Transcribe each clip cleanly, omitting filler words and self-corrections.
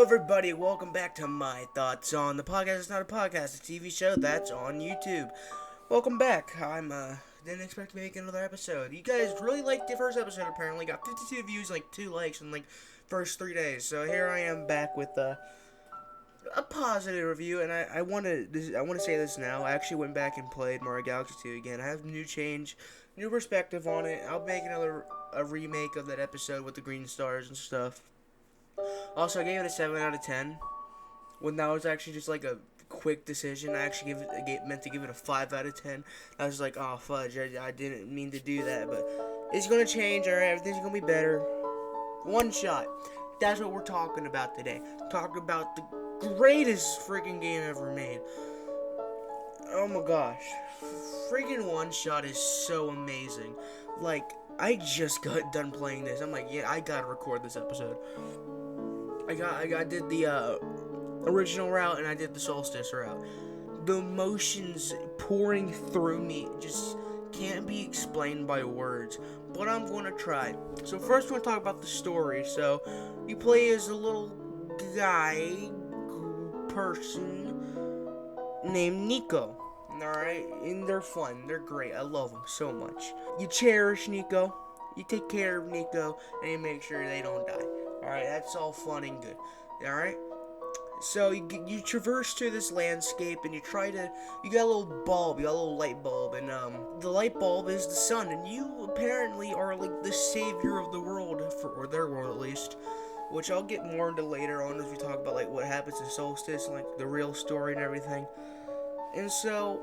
Hello everybody, welcome back to My Thoughts on the Podcast. It's not a podcast, it's a TV show that's on YouTube. Welcome back. Didn't expect to make another episode. You guys really liked the first episode apparently. Got 52 views, like 2 likes in like first 3 days. So here I am back with a positive review, and I want to say this now. I actually went back and played Mario Galaxy 2 again. I have new change, new perspective on it. I'll make a remake of that episode with the green stars and stuff. Also, I gave it a 7 out of 10. When that was actually just like a quick decision, I actually meant to give it a 5 out of 10. I was like, oh fudge, I didn't mean to do that, but it's gonna change. Alright, everything's gonna be better. One shot. That's what we're talking about today. Talking about the greatest freaking game ever made. Oh my gosh. Freaking One Shot is so amazing. Like, I just got done playing this. I'm like, yeah, I gotta record this episode. I did the original route and I did the solstice route. The emotions pouring through me just can't be explained by words, but I'm going to try. So first we're going to talk about the story. So you play as a little person named Nico. Alright, and they're fun, they're great, I love them so much. You cherish Nico, you take care of Nico, and you make sure they don't die. Alright, that's all fun and good. Alright? So you traverse through this landscape and you got a little bulb, you got a little light bulb, and the light bulb is the sun, and you apparently are like the savior of the world, or their world at least, which I'll get more into later on as we talk about like what happens in Solstice and like the real story and everything. And so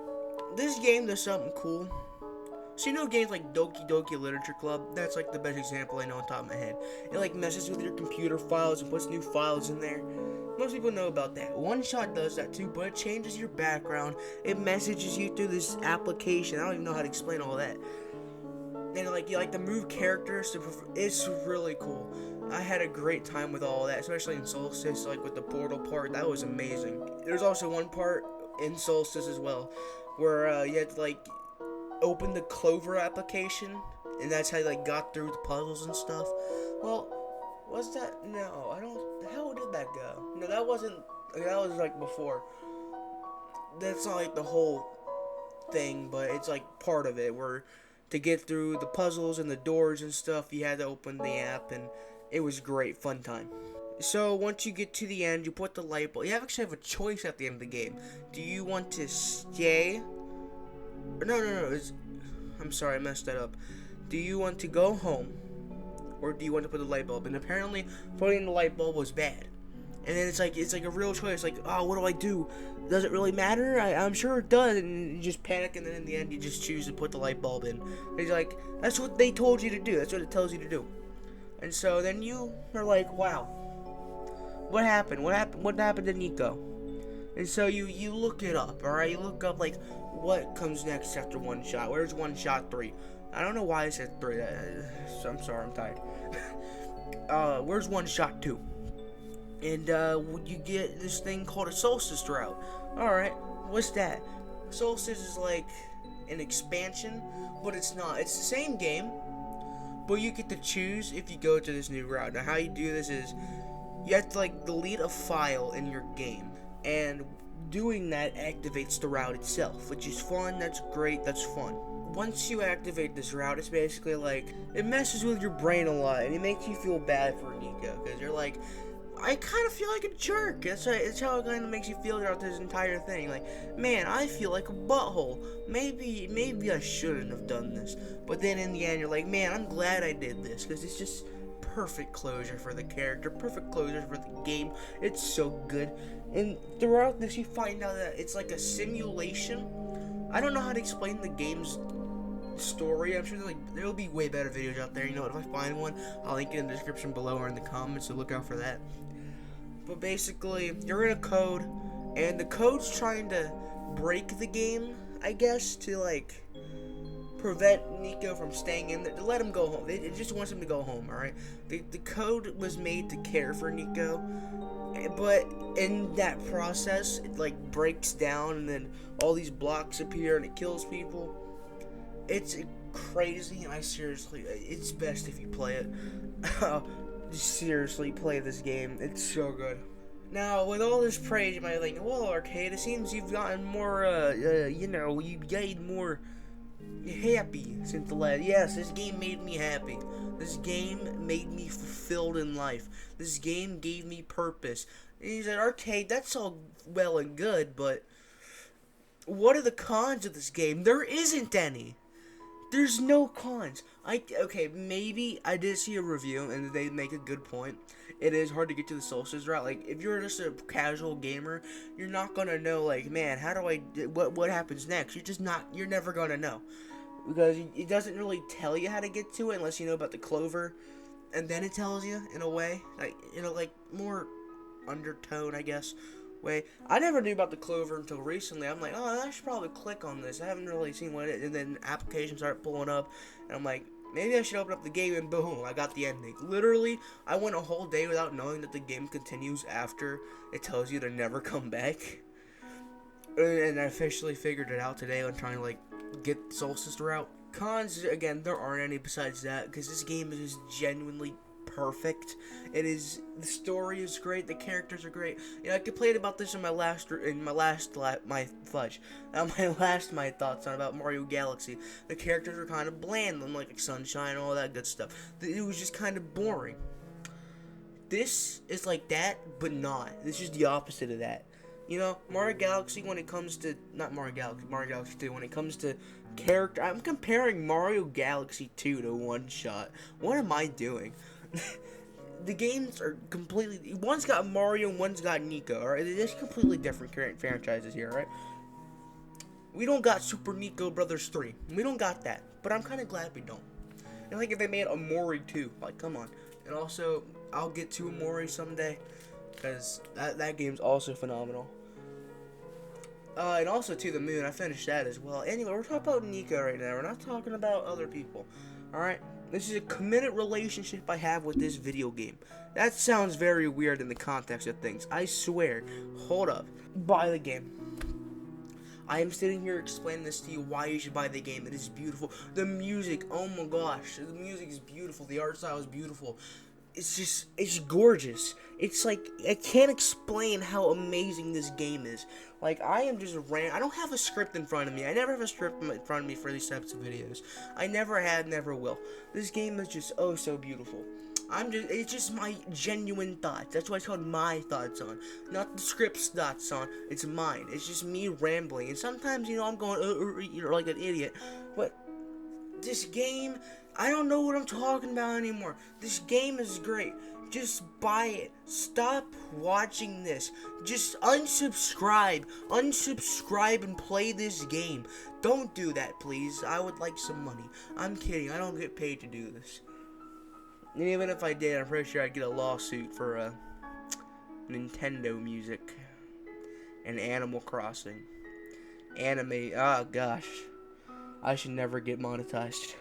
this game does something cool. So you know games like Doki Doki Literature Club? That's like the best example I know on top of my head. It like messes with your computer files and puts new files in there. Most people know about that. One Shot does that too, but it changes your background. It messages you through this application. I don't even know how to explain all that. And like you like to move characters. It's really cool. I had a great time with all that, especially in Solstice, like with the portal part. That was amazing. There's also one part in Solstice as well, where you had to like open the Clover application, and that's how you like got through the puzzles and stuff. Well, was that? No, I don't. How did that go? No, that wasn't. That was like before. That's not like the whole thing, but it's like part of it. Where to get through the puzzles and the doors and stuff, you had to open the app, and it was great, fun time. So once you get to the end, you put the light bulb. You actually have a choice at the end of the game. Do you want to stay? No. I'm sorry, I messed that up. Do you want to go home, or do you want to put the light bulb? And apparently, putting the light bulb was bad. And then it's like a real choice. Like, oh, what do I do? Does it really matter? I'm sure it does. And you just panic, and then in the end, you just choose to put the light bulb in. And he's like, that's what they told you to do. That's what it tells you to do. And so then you are like, wow, what happened? What happened to Nico? And so you look it up, alright? You look up, like, what comes next after One Shot. Where's One Shot 3? I don't know why I said 3. I'm sorry, I'm tired. Where's One Shot 2? And you get this thing called a Solstice route. Alright, what's that? Solstice is like an expansion, but it's not. It's the same game, but you get to choose if you go to this new route. Now, how you do this is you have to like delete a file in your game, and doing that activates the route itself, which is fun. That's great. That's fun. Once you activate this route, it's basically like it messes with your brain a lot, and it makes you feel bad for Nico, because you're like, I kind of feel like a jerk. It's how it kind of makes you feel throughout this entire thing. Like, man, I feel like a butthole. Maybe I shouldn't have done this. But then in the end, you're like, man, I'm glad I did this, because it's just perfect closure for the character, perfect closure for the game. It's so good. And throughout this, you find out that it's like a simulation. I don't know how to explain the game's story. I'm sure there'll be way better videos out there. You know what? If I find one, I'll link it in the description below or in the comments, so look out for that. But basically, you're in a code, and the code's trying to break the game, I guess, to like prevent Nico from staying in there, to let him go home. It just wants him to go home, alright? The code was made to care for Nico, but in that process, it like breaks down, and then all these blocks appear, and it kills people. It's crazy, and it's best if you play it. Seriously, play this game. It's so good. Now, with all this praise, you might think, well, Arcade, it seems you've gotten more, you gained more happy since the last. Yes, this game made me happy. This game made me fulfilled in life. This game gave me purpose. And he said, Arcade, that's all well and good, but what are the cons of this game? There isn't any. There's no cons. Okay, maybe I did see a review and they make a good point. It is hard to get to the Solstice route. Like, if you're just a casual gamer, you're not gonna know, like, man, how do I, what happens next? You're never gonna know. Because it doesn't really tell you how to get to it unless you know about the clover. And then it tells you, in a way, like, like, more undertone, I guess, way. I never knew about the clover until recently. I'm like, oh, I should probably click on this. I haven't really seen what it is. And then applications start pulling up, and I'm like, maybe I should open up the game, and boom, I got the ending. Literally, I went a whole day without knowing that the game continues after it tells you to never come back. And I officially figured it out today on trying to, like, get Solstice route. Cons, again, there aren't any besides that, because this game is genuinely perfect. It is, the story is great, the characters are great. You know, I complained about this in my last my thoughts on about Mario Galaxy. The characters were kind of bland, like Sunshine and all that good stuff. It was just kind of boring. This is like that, but not. This is the opposite of that. You know, Mario Galaxy, when it comes to, not Mario Galaxy, Mario Galaxy 2, when it comes to character, I'm comparing Mario Galaxy 2 to Oneshot. What am I doing? The games are completely, one's got Mario and one's got Nico, alright? There's completely different franchises here, alright? We don't got Super Nico Brothers 3. We don't got that, but I'm kind of glad we don't. And like if they made Amori 2, like, come on. And also, I'll get to Amori someday, because that game's also phenomenal. And also To the Moon, I finished that as well. Anyway, we're talking about Nico right now. We're not talking about other people. Alright? This is a committed relationship I have with this video game. That sounds very weird in the context of things. I swear. Hold up. Buy the game. I am sitting here explaining this to you why you should buy the game. It is beautiful. The music, oh my gosh. The music is beautiful. The art style is beautiful. It's gorgeous. It's like, I can't explain how amazing this game is. Like, I am just I don't have a script in front of me. I never have a script in front of me for these types of videos. I never had, never will. This game is just, oh, so beautiful. It's just my genuine thoughts. That's why it's called My Thoughts On. Not the script's thoughts on. It's mine. It's just me rambling. And sometimes, you know, I'm going, you're like an idiot. But this game, I don't know what I'm talking about anymore. This game is great. Just buy it. Stop watching this. Just unsubscribe. Unsubscribe and play this game. Don't do that, please. I would like some money. I'm kidding. I don't get paid to do this. And even if I did, I'm pretty sure I'd get a lawsuit for Nintendo music and Animal Crossing. Anime. Oh, gosh. I should never get monetized.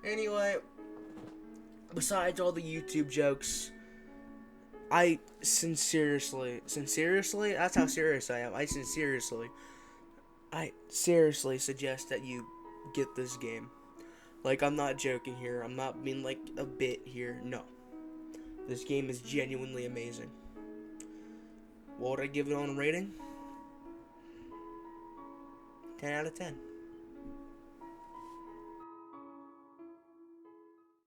Anyway, besides all the YouTube jokes, I sincerely, that's how serious I am. I seriously suggest that you get this game. Like, I'm not joking here. I'm not being like a bit here. No. This game is genuinely amazing. What would I give it on a rating? 10 out of 10.